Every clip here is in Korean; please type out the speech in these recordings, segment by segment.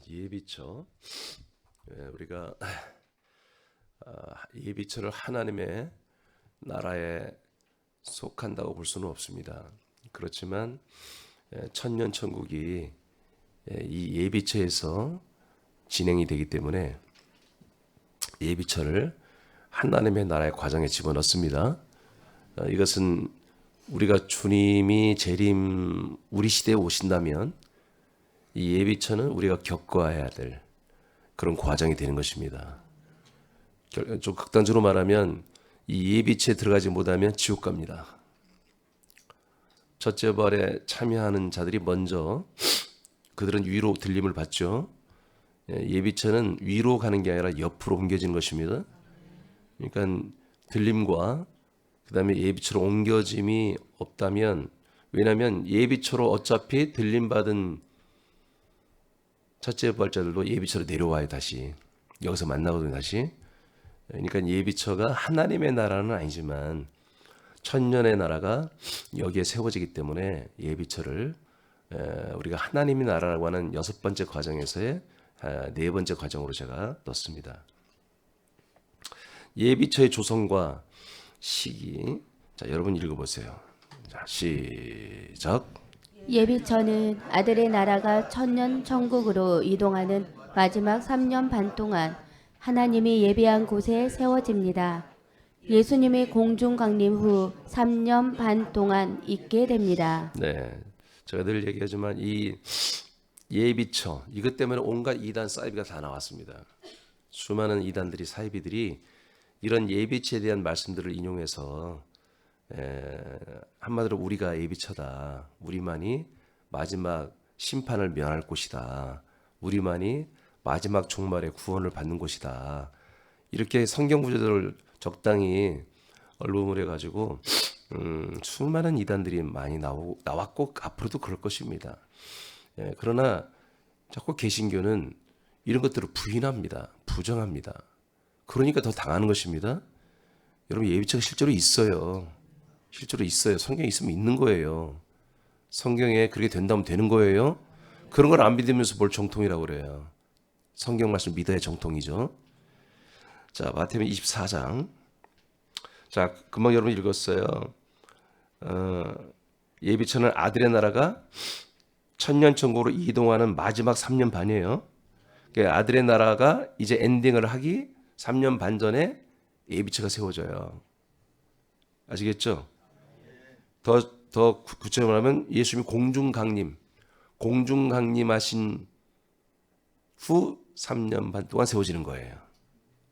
예비처. 우리가 예비처를 하나님의 나라에 속한다고 볼 수는 없습니다. 그렇지만 천년천국이 이 예비처에서 진행이 되기 때문에 예비처를 하나님의 나라의 과정에 집어넣습니다. 이것은 우리가 주님이 재림 우리 시대에 오신다면 이 예비처는 우리가 겪어야 될 그런 과정이 되는 것입니다. 좀 극단적으로 말하면 이 예비처에 들어가지 못하면 지옥 갑니다. 첫째 부활에 참여하는 자들이 먼저 그들은 위로 들림을 받죠. 예비처는 위로 가는 게 아니라 옆으로 옮겨지는 것입니다. 그러니까 들림과 그다음에 예비처로 옮겨짐이 없다면, 왜냐하면 예비처로 어차피 들림 받은 첫째 부활자들도 예비처로 내려와요. 다시 여기서 만나거든요. 다시. 그러니까 예비처가 하나님의 나라는 아니지만 천년의 나라가 여기에 세워지기 때문에 예비처를 우리가 하나님의 나라라고 하는 여섯 번째 과정에서의 네 번째 과정으로 제가 넣습니다. 예비처의 조성과 시기. 자, 여러분 읽어보세요. 자, 시작. 예비처는 아들의 나라가 천년 천국으로 이동하는 마지막 3년 반 동안 하나님이 예비한 곳에 세워집니다. 예수님의 공중 강림 후 3년 반 동안 있게 됩니다. 네, 제가 늘 얘기하지만 이 예비처 이것 때문에 온갖 이단 사이비가 다 나왔습니다. 수많은 이단들이 사이비들이 이런 예비처에 대한 말씀들을 인용해서 한마디로 우리가 예비처다. 우리만이 마지막 심판을 면할 곳이다. 우리만이 마지막 종말의 구원을 받는 곳이다. 이렇게 성경 구절들을 적당히 언론을 해가지고 수많은 이단들이 많이 나왔고 앞으로도 그럴 것입니다. 그러나 자꾸 개신교는 이런 것들을 부인합니다. 부정합니다. 그러니까 더 당하는 것입니다. 여러분, 예비처가 실제로 있어요. 실제로 있어요. 성경에 있으면 있는 거예요. 성경에 그렇게 된다면 되는 거예요. 그런 걸 안 믿으면서 뭘 정통이라고 그래요. 성경 말씀 믿어야 정통이죠. 자, 마태복음 24장. 자, 금방 여러분 읽었어요. 예비처는 아들의 나라가 천년천국으로 이동하는 마지막 3년 반이에요. 그러니까 아들의 나라가 이제 엔딩을 하기 3년 반 전에 예비처가 세워져요. 아시겠죠? 더 구체적으로 하면 예수님이 공중 강림하신 후 3년 반 동안 세워지는 거예요.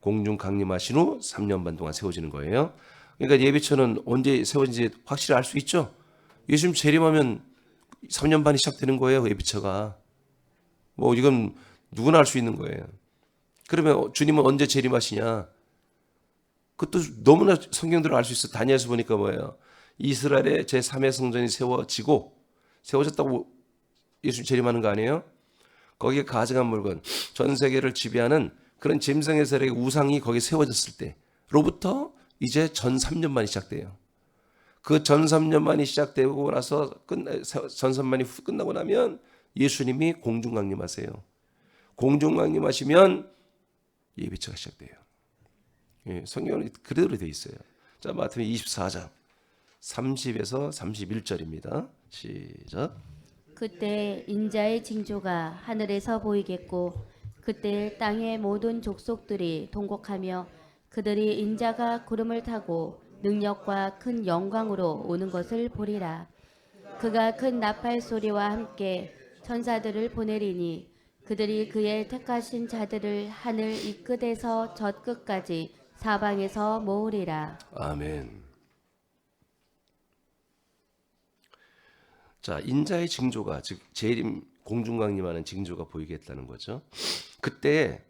공중 강림하신 후 3년 반 동안 세워지는 거예요. 그러니까 예비처는 언제 세워진지 확실히 알 수 있죠? 예수님 재림하면 3년 반이 시작되는 거예요. 예비처가. 뭐 이건 누구나 알 수 있는 거예요. 그러면 주님은 언제 재림하시냐? 그것도 너무나 성경대로 알 수 있어. 다니엘서 보니까 뭐예요? 이스라엘의 제3의 성전이 세워졌다고 예수님 재림하는 거 아니에요? 거기에 가증한 물건, 전 세계를 지배하는 그런 짐승의 세력의 우상이 거기에 세워졌을 때로부터 이제 전 3년만이 시작돼요. 그 전 3년만이 시작되고 나서 전 3년만이 끝나고 나면 예수님이 공중 강림하세요. 공중 강림하시면 예비처가 시작돼요. 예, 성경은 그대로 되어 있어요. 자, 마태복음 24장 30에서 31절입니다. 시작. 그때 인자의 징조가 하늘에서 보이겠고 그때 땅의 모든 족속들이 통곡하며 그들이 인자가 구름을 타고 능력과 큰 영광으로 오는 것을 보리라. 그가 큰 나팔 소리와 함께 천사들을 보내리니 그들이 그의 택하신 자들을 하늘 이 끝에서 저 끝까지 사방에서 모으리라. 아멘. 자, 인자의 징조가, 즉 재림 공중 강림하는 징조가 보이겠다는 거죠. 그때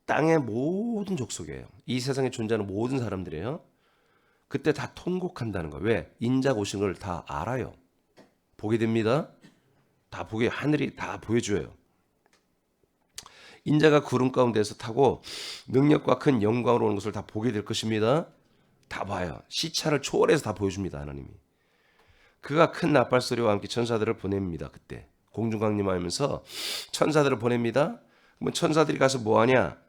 땅의 모든 족속이에요. 이 세상에 존재하는 모든 사람들이에요. 그때 다 통곡한다는 거예요. 왜? 인자가 오신 걸 다 알아요. 보게 됩니다. 다 보게, 하늘이 다 보여줘요. 인자가 구름 가운데서 타고 능력과 큰 영광으로 오는 것을 다 보게 될 것입니다. 다 봐요. 시차를 초월해서 다 보여줍니다. 하나님이. 그가 큰 나팔 소리와 함께 천사들을 보냅니다. 그때 공중강림하면서 천사들을 보냅니다. 그러면 천사들이 가서 뭐하냐?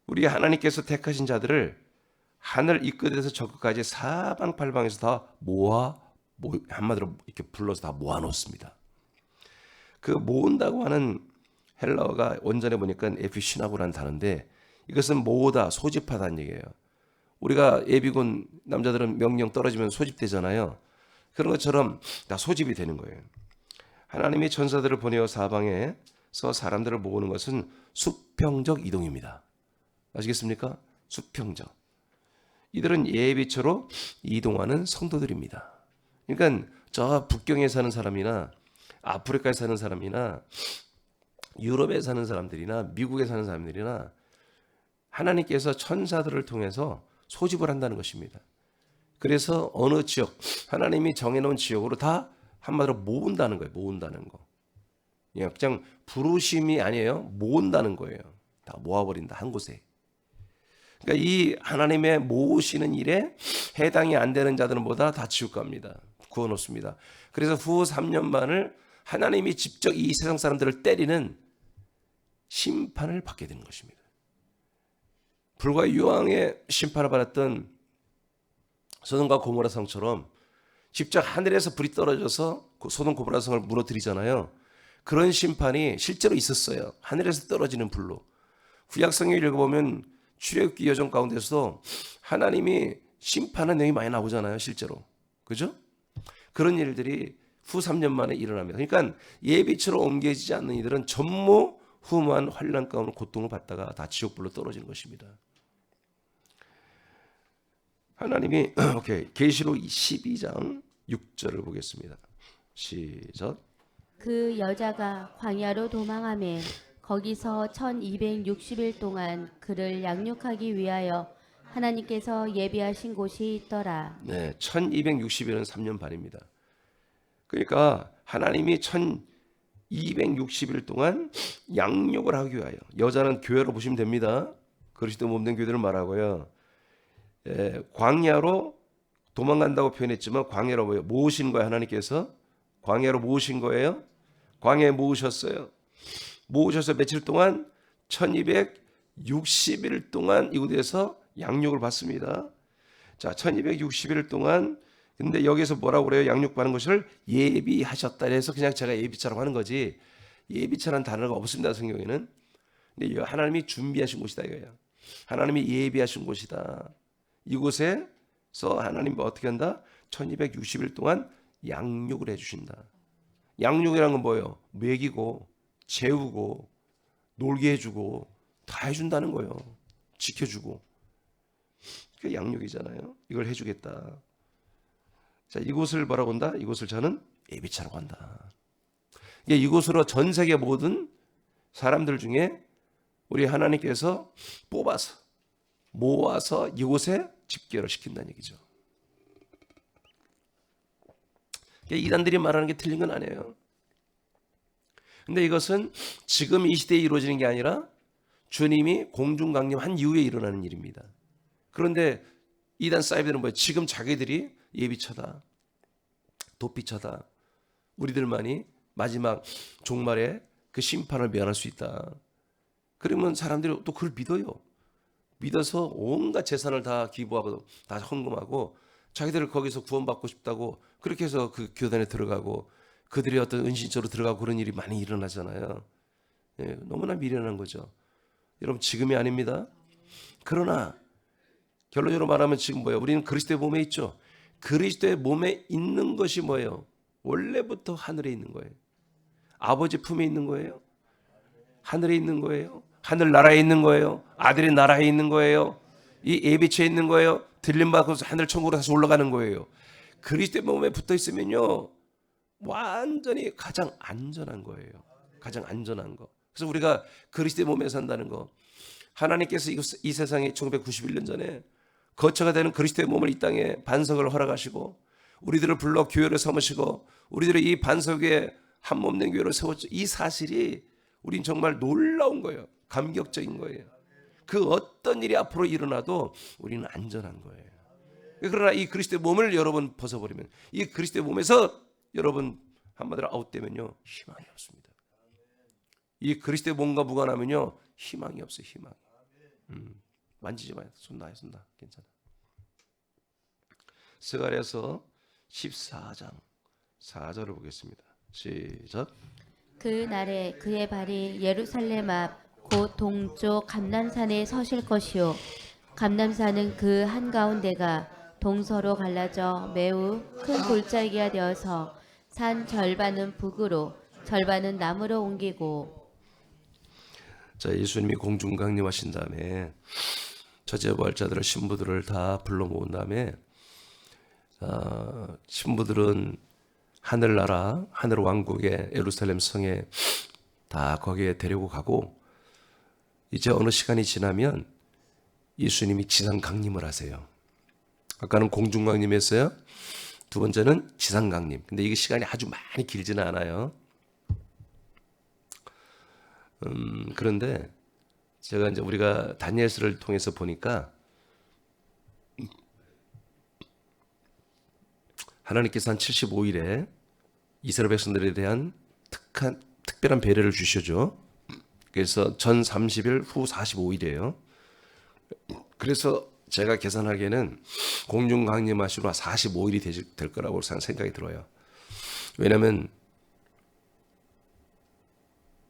우리 하나님께서 택하신 자들을 하늘 이 끝에서 저 끝까지 사방팔방에서 다 한마디로 이렇게 불러서 다 모아놓습니다. 그 모은다고 하는 헬라어가 원전에 보니까 에피시나고라는 단어인데 이것은 모으다, 소집하다는 얘기예요. 우리가 예비군 남자들은 명령 떨어지면 소집되잖아요. 그런 것처럼 다 소집이 되는 거예요. 하나님이 천사들을 보내어 사방에서 사람들을 모으는 것은 수평적 이동입니다. 아시겠습니까? 수평적. 이들은 예비처로 이동하는 성도들입니다. 그러니까 저 북경에 사는 사람이나 아프리카에 사는 사람이나 유럽에 사는 사람들이나 미국에 사는 사람들이나 하나님께서 천사들을 통해서 소집을 한다는 것입니다. 그래서 어느 지역, 하나님이 정해놓은 지역으로 다 한마디로 모은다는 거예요. 모은다는 거. 그냥 부르심이 아니에요. 모은다는 거예요. 다 모아버린다, 한 곳에. 그러니까 이 하나님의 모으시는 일에 해당이 안 되는 자들은 뭐다? 다 지옥 갑니다. 구워놓습니다. 그래서 후 3년만을 하나님이 직접 이 세상 사람들을 때리는 심판을 받게 되는 것입니다. 불과 유황의 심판을 받았던 소돔과 고모라 성처럼 직접 하늘에서 불이 떨어져서 소돔 고모라 성을 무너뜨리잖아요. 그런 심판이 실제로 있었어요. 하늘에서 떨어지는 불로. 구약성경을 읽어보면 출애굽기 여정 가운데서도 하나님이 심판하는 내용이 많이 나오잖아요. 실제로. 그죠? 그런 일들이 후 3년 만에 일어납니다. 그러니까 예비처럼 옮겨지지 않는 이들은 전무후무한 환난 가운데 고통을 받다가 다 지옥불로 떨어지는 것입니다. 하나님이 계시록 12장 6절을 보겠습니다. 시작. 그 여자가 광야로 도망하며 거기서 1260일 동안 그를 양육하기 위하여 하나님께서 예비하신 곳이 있더라. 네, 1260일은 3년 반입니다. 그러니까 하나님이 1260일 동안 양육을 하기 위하여, 여자는 교회로 보시면 됩니다. 그리스도 몸된 교회들을 말하고요. 광야로 도망간다고 표현했지만 광야로 뭐예요? 모으신 거예요. 하나님께서 광야로 모으신 거예요. 광야에 모으셨어요. 모으셔서 며칠 동안 1260일 동안 이곳에서 양육을 받습니다. 자, 1260일 동안, 근데 여기서 뭐라고 그래요? 양육받는 것을 예비하셨다 해서 그냥 제가 예비차라고 하는 거지, 예비차라는 단어가 없습니다. 성경에는. 근데 하나님이 준비하신 곳이다 이거예요. 하나님이 예비하신 곳이다. 이곳에서 하나님이 어떻게 한다? 1260일 동안 양육을 해주신다. 양육이란 건 뭐예요? 먹이고 재우고 놀게 해주고 다 해준다는 거예요. 지켜주고. 그게 양육이잖아요. 이걸 해주겠다. 자, 이곳을 뭐라고 한다? 이곳을 저는 예비차라고 한다. 이곳으로 전 세계 모든 사람들 중에 우리 하나님께서 뽑아서 모아서 이곳에 집결을 시킨다는 얘기죠. 이단들이 말하는 게 틀린 건 아니에요. 근데 이것은 지금 이 시대에 이루어지는 게 아니라 주님이 공중강림한 이후에 일어나는 일입니다. 그런데 이단 사이비들은 뭐예요? 지금 자기들이 예비차다, 도피차다, 우리들만이 마지막 종말에 그 심판을 면할 수 있다. 그러면 사람들이 또 그걸 믿어요. 믿어서 온갖 재산을 다 기부하고 다 헌금하고 자기들을 거기서 구원받고 싶다고 그렇게 해서 그 교단에 들어가고 그들의 어떤 은신처로 들어가고 그런 일이 많이 일어나잖아요. 너무나 미련한 거죠. 여러분, 지금이 아닙니다. 그러나 결론적으로 말하면 지금 뭐예요? 우리는 그리스도의 몸에 있죠. 그리스도의 몸에 있는 것이 뭐예요? 원래부터 하늘에 있는 거예요. 아버지 품에 있는 거예요. 하늘에 있는 거예요. 하늘 나라에 있는 거예요. 아들의 나라에 있는 거예요. 이 예비처에 있는 거예요. 들림받고 하늘 천국으로 다시 올라가는 거예요. 그리스도의 몸에 붙어 있으면요, 완전히 가장 안전한 거예요. 가장 안전한 거. 그래서 우리가 그리스도의 몸에 산다는 거, 하나님께서 이 세상에 1991년 전에 거처가 되는 그리스도의 몸을 이 땅에 반석을 허락하시고 우리들을 불러 교회를 삼으시고 우리들을 이 반석에 한 몸 된 교회를 세웠죠. 이 사실이 우린 정말 놀라운 거예요. 감격적인 거예요. 그 어떤 일이 앞으로 일어나도 우리는 안전한 거예요. 그러나 이 그리스도의 몸을 여러분 벗어버리면, 이 그리스도의 몸에서 여러분 한마디로 아웃되면요 희망이 없습니다. 이 그리스도의 몸과 무관하면요 희망이 없어요. 희망. 만지지 마요. 손 놔요. 손 놔. 괜찮아. 스가랴서 14장 4절을 보겠습니다. 시작. 그 날에 그의 발이 예루살렘 앞 곧 동쪽 감람산에 서실 것이요 감람산은 그 한가운데가 동서로 갈라져 매우 큰 골짜기가 되어서 산 절반은 북으로 절반은 남으로 옮기고. 자, 예수님이 공중 강림하신 다음에 저제부활자들을 신부들을 다 불러 모은 다음에 신부들은 하늘나라 하늘 왕국의 예루살렘 성에 다 거기에 데리고 가고 이제 어느 시간이 지나면 예수님이 지상 강림을 하세요. 아까는 공중 강림했어요. 두 번째는 지상 강림. 근데 이게 시간이 아주 많이 길지는 않아요. 그런데 제가 이제 우리가 다니엘서를 통해서 보니까 하나님께서 한 75일에 이스라엘 백성들에 대한 특별한 배려를 주시죠. 그래서 전 30일 후 45일이에요. 그래서 제가 계산하기에는 공중 강림하시고 45일이 될 거라고 생각이 들어요. 왜냐하면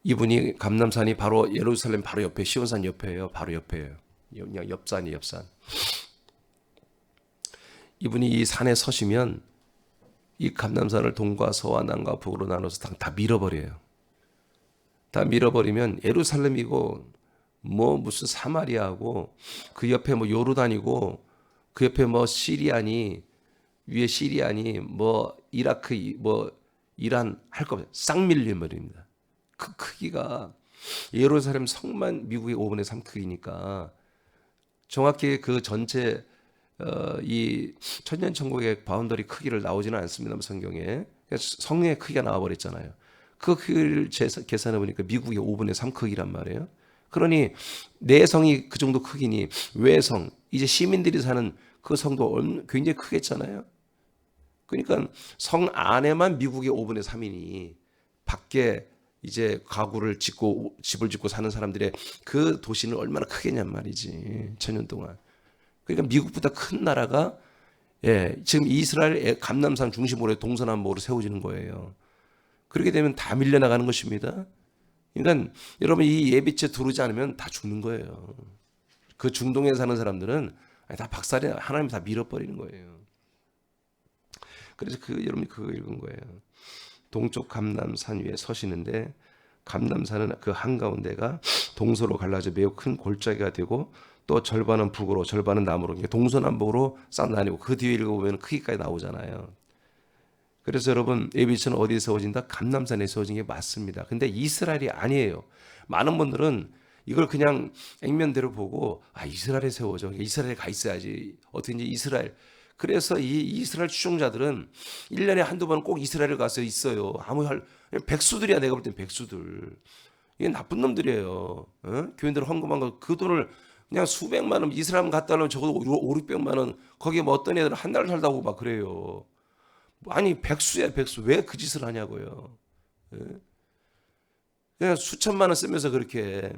이분이 감람산이 바로 예루살렘 바로 옆에 시온산 옆에예요. 바로 옆에예요. 그냥 옆산이 옆산. 이분이 이 산에 서시면 이 감람산을 동과 서와 남과 북으로 나눠서 다 밀어버려요. 다 밀어버리면 예루살렘이고 뭐 무슨 사마리아고 그 옆에 뭐 요르단이고 그 옆에 뭐 시리아니 위에 시리아니 뭐 이라크 뭐 이란 할 거 없어요. 싹 밀려버립니다. 그 크기가 예루살렘 성만 미국의 5분의 3 크기니까 정확히 그 전체 이 천년천국의 바운더리 크기를 나오지는 않습니다. 성경에 성의 크기가 나와버렸잖아요. 그 크기를 계산해 보니까 미국의 5분의 3 크기란 말이에요. 그러니 내 성이 그 정도 크기니 외성 이제 시민들이 사는 그 성도 굉장히 크겠잖아요. 그러니까 성 안에만 미국의 5분의 3이니 밖에 이제 가구를 짓고 집을 짓고 사는 사람들의 그 도시는 얼마나 크겠냔 말이지. 천년 동안. 그러니까 미국보다 큰 나라가 지금 이스라엘 감람산 중심으로 동서남북으로 세워지는 거예요. 그렇게 되면 다 밀려나가는 것입니다. 그러니까 여러분 이 예비체 두르지 않으면 다 죽는 거예요. 그 중동에 사는 사람들은 다 박살이 하나님 다 밀어버리는 거예요. 그래서 여러분이 그거 읽은 거예요. 동쪽 감람산 위에 서시는데 감람산은 그 한가운데가 동서로 갈라져 매우 큰 골짜기가 되고 또 절반은 북으로 절반은 남으로 동서남북으로 싹 나뉘고 그 뒤에 읽어보면 크기까지 나오잖아요. 그래서 여러분 예비체는 어디에 세워진다? 감람산에 세워진 게 맞습니다. 근데 이스라엘이 아니에요. 많은 분들은 이걸 그냥 액면대로 보고 이스라엘에 세워져. 이스라엘에 가 있어야지. 어떻게든지 이스라엘. 그래서 이 이스라엘 추종자들은 1년에 한두 번 꼭 이스라엘을 가서 있어요. 백수들이야. 내가 볼 땐 백수들. 이게 나쁜 놈들이에요. 교인들 헌금한 거 그 돈을 그냥 수백만 원 이스라엘 갔다 오면 적어도 5, 600만 원 거기에 뭐 어떤 애들 한 달 살다고 막 그래요. 아니 백수야 백수. 왜 그 짓을 하냐고요. 그냥 수천만 원 쓰면서 그렇게.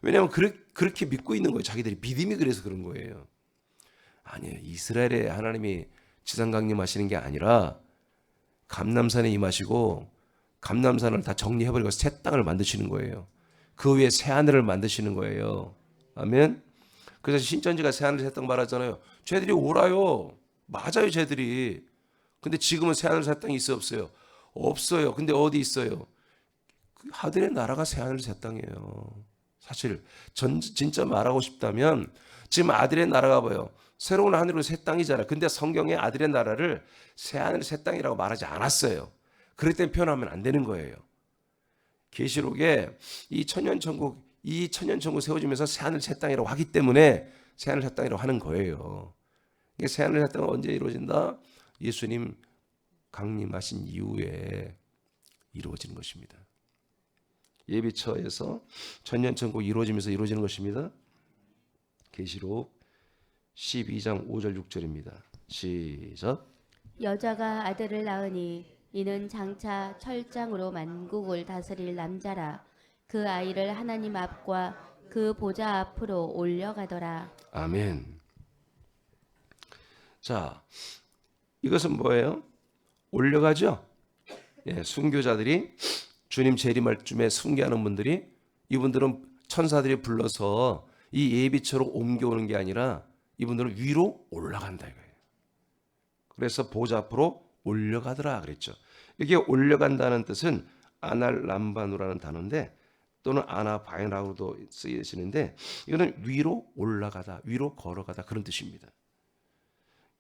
왜냐하면 그렇게 믿고 있는 거예요. 자기들이 믿음이 그래서 그런 거예요. 아니에요. 이스라엘에 하나님이 지상 강림하시는 게 아니라 감람산에 임하시고 감람산을 다 정리해버리고 새 땅을 만드시는 거예요. 그 위에 새 하늘을 만드시는 거예요. 아멘. 그래서 신천지가 새 하늘 새 땅 말하잖아요. 쟤들이 오라요. 맞아요, 쟤들이. 근데 지금은 새 하늘 새 땅이 있어요, 없어요? 없어요. 근데 어디 있어요? 하늘의 나라가 새 하늘 새 땅이에요. 사실 진짜 말하고 싶다면 지금 아들의 나라가 뭐예요? 새로운 하늘로 새 땅이잖아요. 근데 성경에 아들의 나라를 새 하늘 새 땅이라고 말하지 않았어요. 그럴 땐 표현하면 안 되는 거예요. 계시록에 이 천년천국 세워지면서 새 하늘 새 땅이라고 하기 때문에 새 하늘 새 땅이라고 하는 거예요. 새 하늘 새 땅은 언제 이루어진다? 예수님 강림하신 이후에 이루어지는 것입니다. 예비처에서 천년천국이 이루어지면서 이루어지는 것입니다. 계시록 12장 5절 6절입니다. 시작. 여자가 아들을 낳으니 이는 장차 철장으로 만국을 다스릴 남자라. 그 아이를 하나님 앞과 그 보좌 앞으로 올려가더라. 아멘. 자, 이것은 뭐예요? 올려가죠? 예, 순교자들이 주님 재림할쯤에 순교하는 분들이, 이분들은 천사들이 불러서 이 예비처로 옮겨오는 게 아니라 이분들은 위로 올라간다 이거예요. 그래서 보좌 앞으로 올려가더라 그랬죠. 이게 올려간다는 뜻은 아날람바누라는 단어인데, 또는 아나바이라고도 쓰이시는데, 이거는 위로 올라가다, 위로 걸어가다 그런 뜻입니다.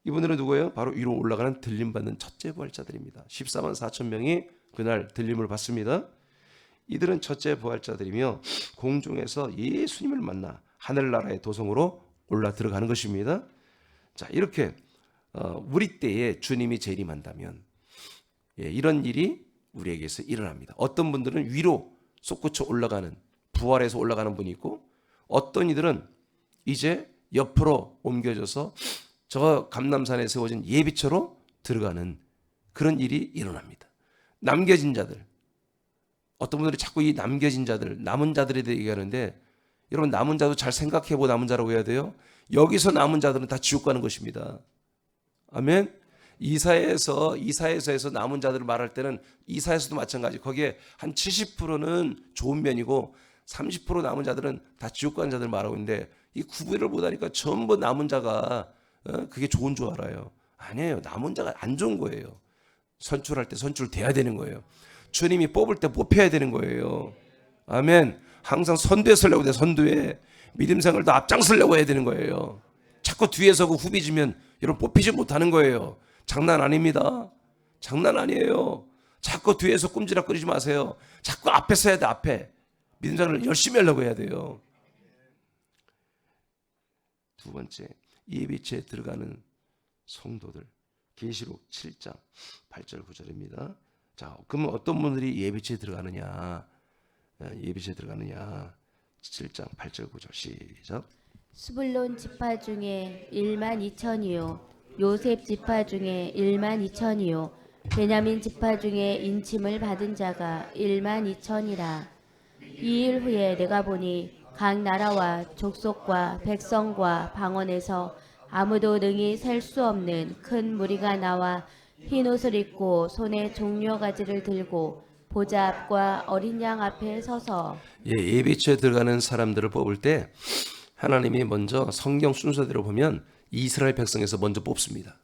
이분들은 누구예요? 바로 위로 올라가는 들림받는 첫째 부활자들입니다. 14만 4천 명이 그날 들림을 받습니다. 이들은 첫째 부활자들이며 공중에서 예수님을 만나 하늘나라의 도성으로 올라 들어가는 것입니다. 자, 이렇게 우리 때에 주님이 재림한다면 이런 일이 우리에게서 일어납니다. 어떤 분들은 위로 솟구쳐 올라가는, 부활해서 올라가는 분이 있고, 어떤 이들은 이제 옆으로 옮겨져서 저 감람산에 세워진 예비처로 들어가는 그런 일이 일어납니다. 남겨진 자들, 어떤 분들이 자꾸 이 남겨진 자들, 남은 자들에 대해 얘기하는데, 여러분 남은 자도 잘 생각해보고 남은 자라고 해야 돼요. 여기서 남은 자들은 다 지옥 가는 것입니다. 아멘. 이사야서에서 남은 자들을 말할 때는, 이사야서도 마찬가지. 거기에 한 70%는 좋은 면이고 30% 남은 자들은 다 지옥 가는 자들 말하고 있는데, 이 구분을 못하니까 전부 남은 자가 그게 좋은 줄 알아요. 아니에요. 남은 자가 안 좋은 거예요. 선출할 때 선출돼야 되는 거예요. 주님이 뽑을 때 뽑혀야 되는 거예요. 아멘. 항상 선두에 서려고 돼. 선두에 믿음 생활도 앞장서려고 해야 되는 거예요. 자꾸 뒤에 서고 후비 지면 여러분 뽑히지 못하는 거예요. 장난 아닙니다. 장난 아니에요. 자꾸 뒤에서 꼼지락거리지 마세요. 자꾸 앞에 서야 돼. 앞에 믿음 생활을 열심히 하려고 해야 돼요. 두 번째, 예비체에 들어가는 성도들, 계시록 7장 8절 9절입니다. 자, 그러면 어떤 분들이 예비체에 들어가느냐? 예비체에 들어가느냐? 7장 8절 9절 시작. 스불론 지파 중에 1만 2천이요, 요셉 지파 중에 1만 2천이요, 베냐민 지파 중에 인침을 받은 자가 1만 2천이라. 이 일 후에 내가 보니 각 나라와 족속과 백성과 방언에서 아무도 능히 셀 수 없는 큰 무리가 나와 흰 옷을 입고 손에 종려가지를 들고 보좌 앞과 어린 양 앞에 서서. 예비체에 들어가는 사람들을 뽑을 때 하나님이 먼저 성경 순서대로 보면 이스라엘 백성에서 먼저 뽑습니다.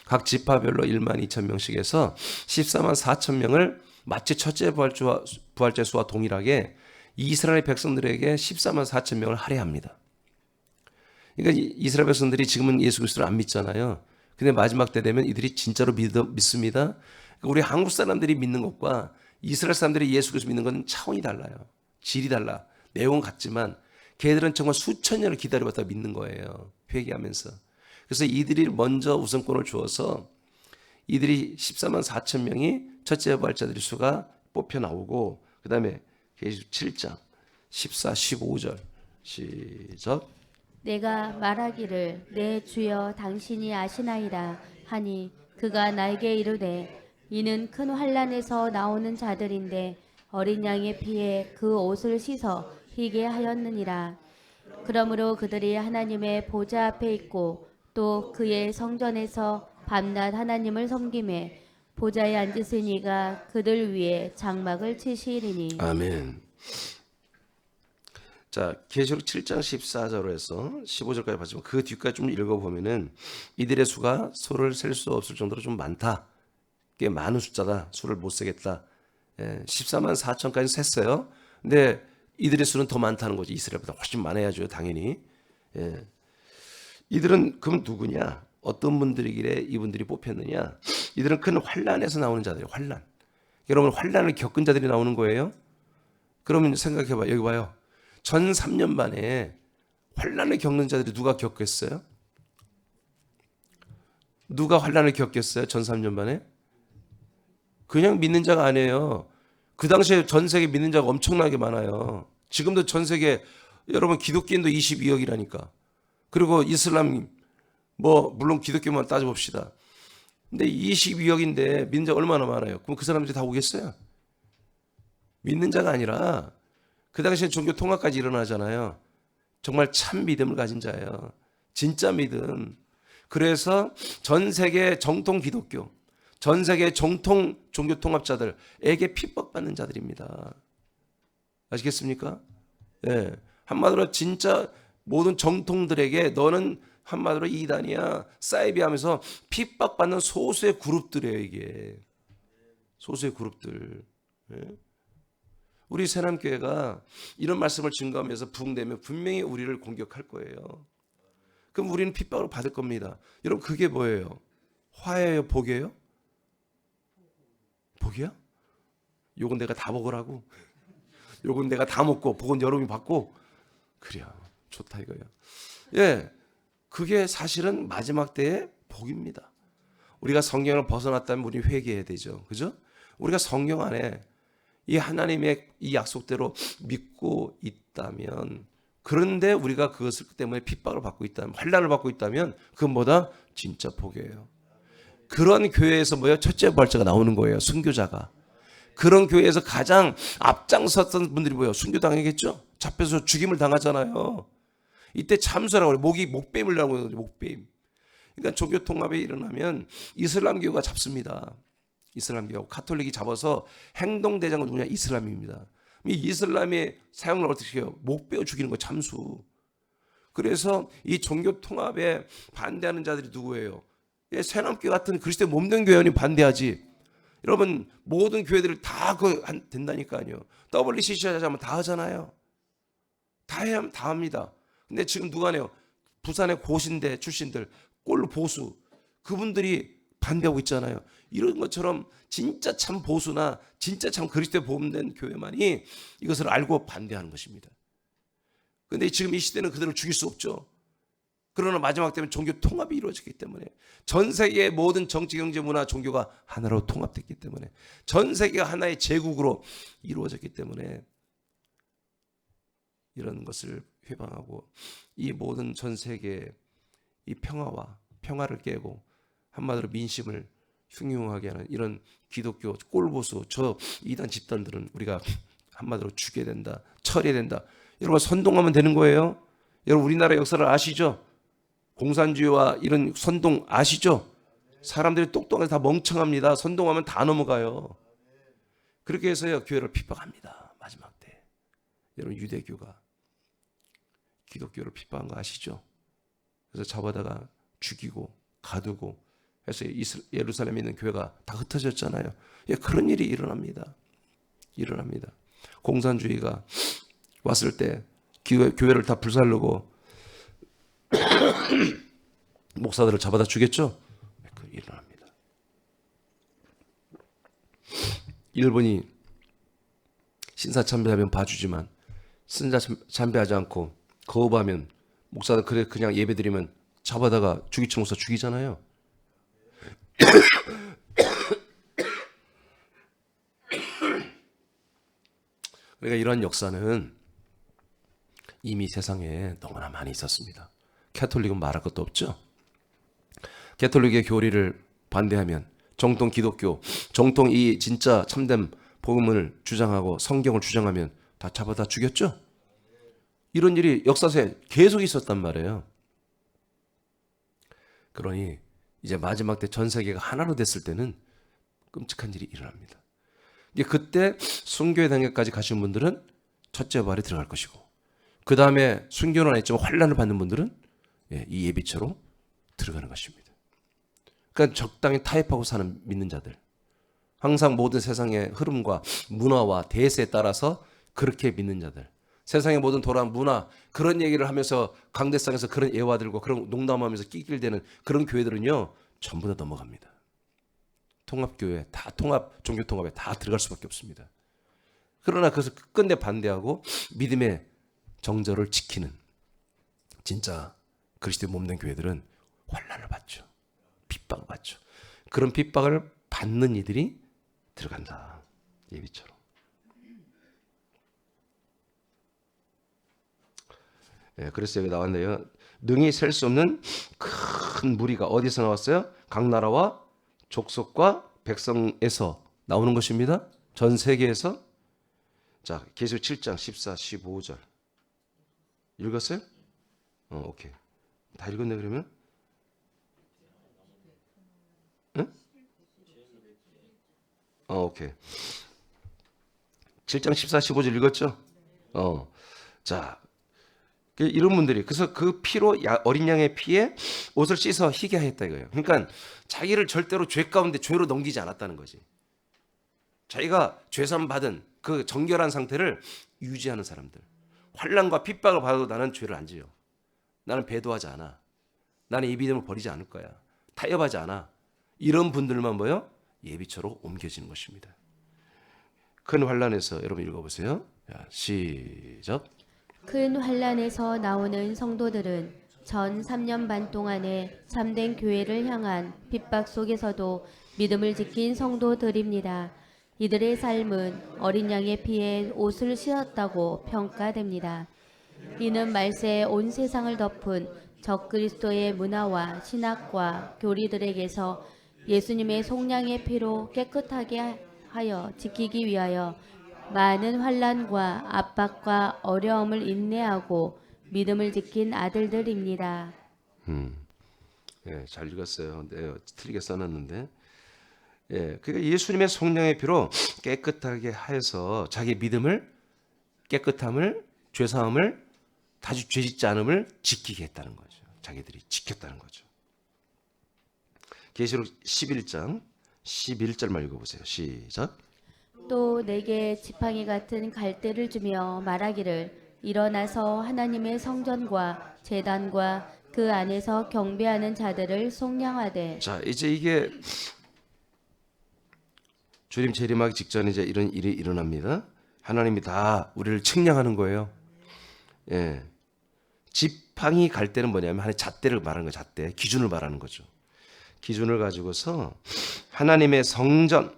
각 지파별로 1만 2천 명씩 해서 14만 4천 명을 마치 첫째 부활자 수와 동일하게 이스라엘 백성들에게 14만 4천 명을 할애합니다. 그러니까 이스라엘 백성들이 지금은 예수 그리스도를 안 믿잖아요. 근데 마지막 때 되면 이들이 진짜로 믿습니다. 우리 한국 사람들이 믿는 것과 이스라엘 사람들이 예수 그리스도 믿는 건 차원이 달라요. 질이 달라. 내용은 같지만 걔들은 정말 수천 년을 기다려봤다 믿는 거예요. 회개하면서. 그래서 이들이 먼저 우선권을 주어서 이들이 14만 4천 명이 첫째 부활자들의 수가 뽑혀 나오고, 그 다음에 계시록 7장 14, 15절 시작. 내가 말하기를 내 주여 당신이 아시나이다 하니 그가 나에게 이르되 이는 큰 환난에서 나오는 자들인데 어린 양의 피에 그 옷을 씻어 희게 하였느니라. 그러므로 그들이 하나님의 보좌 앞에 있고 또 그의 성전에서 밤낮 하나님을 섬기매 보좌에 앉으신 이가 그들 위에 장막을 치시리니. 아멘. 자, 계시록 7장 14절로 해서 15절까지 봤지만 그 뒤까지 좀 읽어보면은 이들의 수가 소를 셀 수 없을 정도로 좀 많다. 꽤 많은 숫자다. 수를 못 세겠다. 14만 4천까지 셌어요. 근데 이들의 수는 더 많다는 거죠. 이스라엘보다 훨씬 많아야죠. 당연히. 이들은 그럼 누구냐? 어떤 분들이길래 이분들이 뽑혔느냐? 이들은 큰 환난에서 나오는 자들이에요. 환난. 여러분 환난을 겪은 자들이 나오는 거예요. 그러면 생각해봐. 여기 봐요. 전 3년 만에 환난을 겪는 자들이 누가 겪겠어요? 누가 환난을 겪겠어요? 전 3년 만에? 그냥 믿는 자가 아니에요. 그 당시에 전 세계 믿는 자가 엄청나게 많아요. 지금도 전 세계 여러분 기독교인도 22억이라니까. 그리고 이슬람 물론 기독교만 따져봅시다. 근데 22억인데 믿는 자 얼마나 많아요? 그럼 그 사람들이 다 오겠어요? 믿는 자가 아니라 그 당시에 종교 통합까지 일어나잖아요. 정말 참 믿음을 가진 자예요. 진짜 믿음. 그래서 전 세계 정통 기독교, 전 세계 정통 종교 통합자들에게 핍박받는 자들입니다. 아시겠습니까? 예. 한마디로 진짜 모든 정통들에게 너는 한마디로 이단이야, 사이비 하면서 핍박받는 소수의 그룹들이에요, 이게. 소수의 그룹들. 예. 우리 새남교회가 이런 말씀을 증거하면서 부흥되면 분명히 우리를 공격할 거예요. 그럼 우리는 핍박을 받을 겁니다. 여러분 그게 뭐예요? 화해예요? 복이에요? 복이야? 요건 내가 다 먹으라고. 요건 내가 다 먹고 복은 여러분이 받고. 그래요. 좋다 이거예요. 예, 그게 사실은 마지막 때의 복입니다. 우리가 성경을 벗어났다면 우리 회개해야 되죠. 그죠? 우리가 성경 안에 이 하나님의 이 약속대로 믿고 있다면, 그런데 우리가 그것을 때문에 핍박을 받고 있다면, 환난을 받고 있다면 그건 뭐다? 진짜 복이에요. 그런 교회에서 뭐예요? 첫째 부활자가 나오는 거예요. 순교자가. 그런 교회에서 가장 앞장섰던 분들이 뭐예요? 순교당하겠죠? 잡혀서 죽임을 당하잖아요. 이때 참수라고 해요. 목배임을 하고 있는 거죠. 목배임. 그러니까 종교 통합이 일어나면 이슬람교가 잡습니다. 이슬람교하고 카톨릭이 잡아서 행동대장은 누구냐? 이슬람입니다. 이 이슬람의 사용을 어떻게 해요? 목 베어 죽이는 거 참수. 그래서 이 종교 통합에 반대하는 자들이 누구예요? 새남교 같은 그리스도의 몸된 교회는 반대하지. 여러분 모든 교회들을 다 된다니까요. WCC 하자면 다 하잖아요. 다 해야 다 합니다. 근데 지금 누가 해요? 부산의 고신대 출신들 꼴 보수 그분들이 반대하고 있잖아요. 이런 것처럼 진짜 참 보수나 진짜 참 그리스도의 복음된 교회만이 이것을 알고 반대하는 것입니다. 그런데 지금 이 시대는 그들을 죽일 수 없죠. 그러나 마지막 때는 종교 통합이 이루어졌기 때문에, 전 세계의 모든 정치, 경제, 문화, 종교가 하나로 통합됐기 때문에, 전 세계가 하나의 제국으로 이루어졌기 때문에 이런 것을 회방하고 이 모든 전 세계의 이 평화를 깨고 한마디로 민심을 흉흉하게 하는 이런 기독교 꼴보수 저 이단 집단들은 우리가 한마디로 죽여야 된다, 처리해야 된다. 여러분 선동하면 되는 거예요. 여러분 우리나라 역사를 아시죠? 공산주의와 이런 선동 아시죠? 사람들이 똑똑해서 다 멍청합니다. 선동하면 다 넘어가요. 그렇게 해서요 교회를 핍박합니다. 마지막 때 여러분 유대교가 기독교를 핍박한 거 아시죠? 그래서 잡아다가 죽이고 가두고 해서 예루살렘에 있는 교회가 다 흩어졌잖아요. 예, 그런 일이 일어납니다. 공산주의가 왔을 때 교회를 다 불살르고 목사들을 잡아다 죽였죠. 그 일어납니다. 일본이 신사참배하면 봐주지만 신사참배하지 않고 거부하면 목사들 그냥 예배드리면 잡아다가 주기청 목사 죽이잖아요. 그러니까 이러한 역사는 이미 세상에 너무나 많이 있었습니다. 캐톨릭은 말할 것도 없죠. 캐톨릭의 교리를 반대하면 정통 기독교, 정통 이 진짜 참된 복음을 주장하고 성경을 주장하면 다 잡아다 죽였죠. 이런 일이 역사에 계속 있었단 말이에요. 그러니 이제 마지막 때 전 세계가 하나로 됐을 때는 끔찍한 일이 일어납니다. 이제 그때 순교의 단계까지 가신 분들은 첫째 부활에 들어갈 것이고, 그 다음에 순교는 아니지만 환난을 받는 분들은 이 예비처로 들어가는 것입니다. 그러니까 적당히 타협하고 사는 믿는 자들, 항상 모든 세상의 흐름과 문화와 대세에 따라서 그렇게 믿는 자들, 세상의 모든 돌아온 문화 그런 얘기를 하면서 강대상에서 그런 예화들과 그런 농담하면서 낄낄대는 그런 교회들은요 전부 다 넘어갑니다. 통합교회 다 종교 통합에 다 들어갈 수밖에 없습니다. 그러나 그것을 끝내 반대하고 믿음의 정절을 지키는 진짜 그리스도의 몸된 교회들은 환난을 받죠. 핍박을 받죠. 그런 핍박을 받는 이들이 들어간다. 예비처럼. 그래서 여기 나왔네요. 능히 셀 수 없는 큰 무리가 어디서 나왔어요? 각 나라와 족속과 백성에서 나오는 것입니다. 전 세계에서. 자, 계시록 7장 14, 15절 읽었어요? 오케이. 다 읽었네 그러면? 응? 오케이. 7장 14, 15절 읽었죠? 자, 이런 분들이 그래서 그 피로 어린 양의 피에 옷을 씻어 희게 하였다 이거예요. 그러니까 자기를 절대로 죄 가운데 죄로 넘기지 않았다는 거지. 자기가 죄산 받은 그 정결한 상태를 유지하는 사람들. 환난과 핍박을 받아도 나는 죄를 안 지어. 나는 배도하지 않아. 나는 이 믿음을 버리지 않을 거야. 타협하지 않아. 이런 분들만 뭐요? 예비처로 옮겨지는 것입니다. 큰 환난에서 여러분 읽어보세요. 자, 시작. 큰 환란에서 나오는 성도들은 전 3년 반 동안에 참된 교회를 향한 핍박 속에서도 믿음을 지킨 성도들입니다. 이들의 삶은 어린 양의 피에 옷을 씌었다고 평가됩니다. 이는 말세에 온 세상을 덮은 적그리스도의 문화와 신학과 교리들에게서 예수님의 속량의 피로 깨끗하게 하여 지키기 위하여 많은 환난과 압박과 어려움을 인내하고 믿음을 지킨 아들들입니다. 예, 잘 읽었어요. 네, 틀리게 써놨는데. 예, 그러니까 예수님의 속량의 피로 깨끗하게 하여서 자기 믿음을, 깨끗함을, 죄사함을, 다시 죄짓지 않음을 지키게 했다는 거죠. 자기들이 지켰다는 거죠. 계시록 11장 11절만 읽어보세요. 시작. 또 내게 지팡이 같은 갈대를 주며 말하기를 일어나서 하나님의 성전과 제단과 그 안에서 경배하는 자들을 속량하되. 자, 이제 이게 주님 재림하기 직전에 이제 이런 일이 일어납니다. 하나님이 다 우리를 측량하는 거예요. 예. 지팡이 갈대는 뭐냐면 하나의 잣대를 말하는 거예요. 잣대. 기준을 말하는 거죠. 기준을 가지고서 하나님의 성전,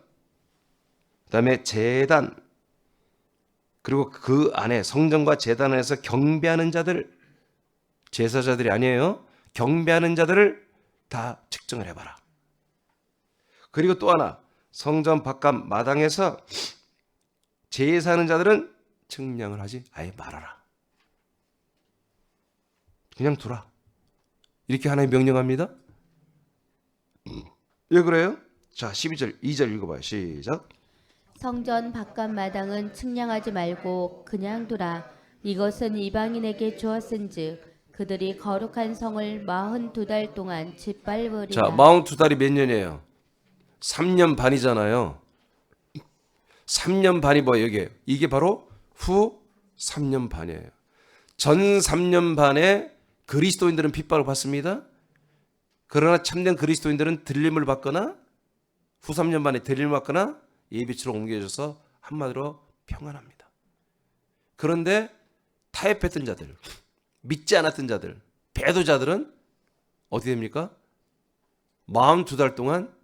그다음에 제단, 그리고 그 안에 성전과 제단 안에서 경배하는 자들, 제사자들이 아니에요. 경배하는 자들을 다 측정을 해봐라. 그리고 또 하나, 성전 바깥 마당에서 제사하는 자들은 측량을 하지 아예 말아라. 그냥 두라. 이렇게 하나님 명령합니다. 왜 그래요? 자, 12절, 2절 읽어봐요. 시작. 성전 바깥 마당은 측량하지 말고 그냥 두라. 이것은 이방인에게 주었은즉 그들이 거룩한 성을 42달 동안 짓밟으리라. 자, 42달이 몇 년이에요? 3년 반이잖아요. 3년 반이 뭐예요? 이게 바로 후 3년 반이에요. 전 3년 반에 그리스도인들은 핍박을 받습니다. 그러나 참된 그리스도인들은 들림을 받거나 후 3년 반에 들림을 받거나 예비치로 옮겨져서 한마디로 평안합니다. 그런데 타협했던 자들, 믿지 않았던 자들, 배도자들은 어떻게 됩니까? 42달 동안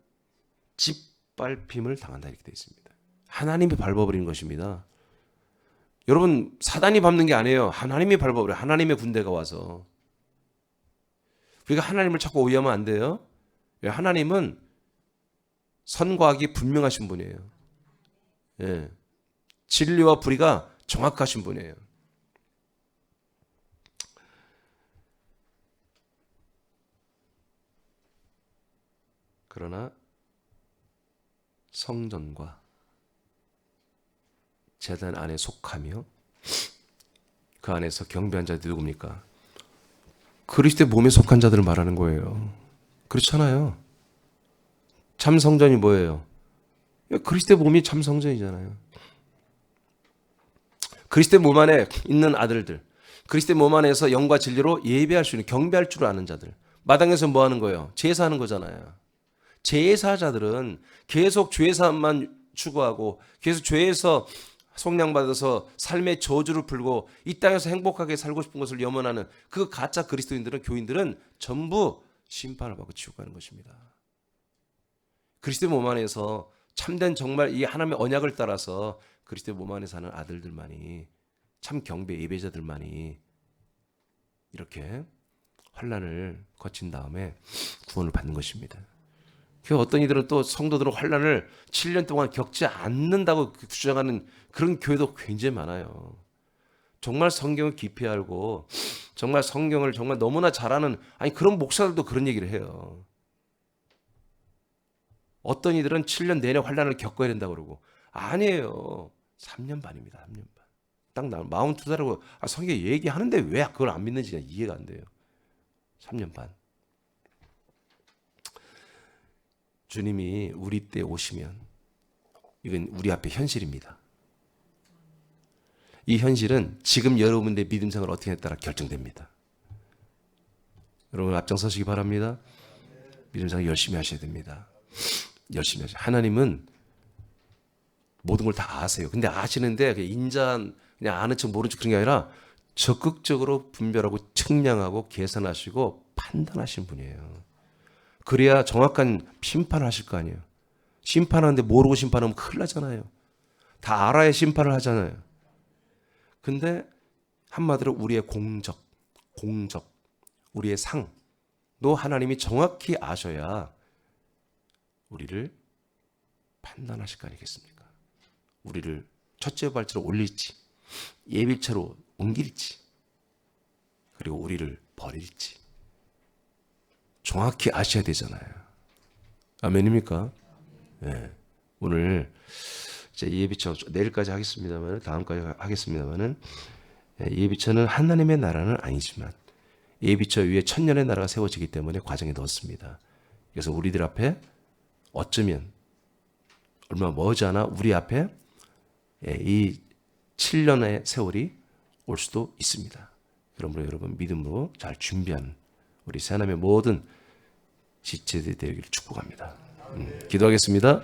짓밟힘을 당한다 이렇게 되어 있습니다. 하나님이 밟아버리는 것입니다. 여러분, 사단이 밟는 게 아니에요. 하나님이 밟아버려요. 하나님의 군대가 와서. 우리가 하나님을 자꾸 오해하면 안 돼요. 하나님은 선과 악이 분명하신 분이에요. 예. 진리와 불의가 정확하신 분이에요. 그러나 성전과 제단 안에 속하며 그 안에서 경배한 자들이 누굽니까? 그리스도의 몸에 속한 자들을 말하는 거예요. 그렇잖아요. 참 성전이 뭐예요? 그리스도의 몸이 참 성전이잖아요. 그리스도의 몸 안에 있는 아들들, 그리스도의 몸 안에서 영과 진리로 예배할 수 있는, 경배할 줄 아는 자들. 마당에서 뭐 하는 거예요? 제사하는 거잖아요. 제사자들은 계속 죄사함만 추구하고 계속 죄에서 속량받아서 삶의 저주를 풀고 이 땅에서 행복하게 살고 싶은 것을 염원하는 그 가짜 그리스도인들은, 교인들은 전부 심판을 받고 지옥 가는 것입니다. 그리스도의 몸 안에서 참된 정말 이 하나님의 언약을 따라서 그리스도의 몸 안에 사는 아들들만이, 참 경배 예배자들만이 이렇게 환난을 거친 다음에 구원을 받는 것입니다. 그 어떤 이들은 또 성도들은 환난을 7년 동안 겪지 않는다고 주장하는 그런 교회도 굉장히 많아요. 정말 성경을 깊이 알고 정말 성경을 정말 너무나 잘 아는 그런 목사들도 그런 얘기를 해요. 어떤 이들은 7년 내내 환난을 겪어야 된다고 그러고 아니에요. 3년 반입니다. 3년 반. 딱 42살이고 성경에 얘기하는데 왜 그걸 안 믿는지 이해가 안 돼요. 3년 반. 주님이 우리 때 오시면 이건 우리 앞에 현실입니다. 이 현실은 지금 여러분들의 믿음 생활을 어떻게 하냐에 따라 결정됩니다. 여러분 앞장서시기 바랍니다. 믿음 생활 열심히 하셔야 됩니다. 열심히 하셔야. 하나님은 모든 걸 다 아세요. 근데 아시는데 그냥 아는 척 모른 척 그런 게 아니라 적극적으로 분별하고 측량하고 계산하시고 판단하시는 분이에요. 그래야 정확한 심판을 하실 거 아니에요. 심판하는데 모르고 심판하면 큰일 나잖아요. 다 알아야 심판을 하잖아요. 근데 한마디로 우리의 공적, 우리의 상도 하나님이 정확히 아셔야 우리를 판단하실 거 아니겠습니까? 우리를 첫째 발자로 올릴지, 예비체로 옮길지, 그리고 우리를 버릴지 정확히 아셔야 되잖아요. 아멘입니까? 네. 오늘 이제 예비처 내일까지 하겠습니다만, 다음까지 하겠습니다만은 예비처는 하나님의 나라는 아니지만 예비처 위에 천년의 나라가 세워지기 때문에 과정에 넣었습니다. 그래서 우리들 앞에 어쩌면 얼마 머지않아 우리 앞에 이 7년의 세월이 올 수도 있습니다. 그러므로 여러분 믿음으로 잘 준비한 우리 새하나님의 모든 지체들이 되기를 축복합니다. 기도하겠습니다.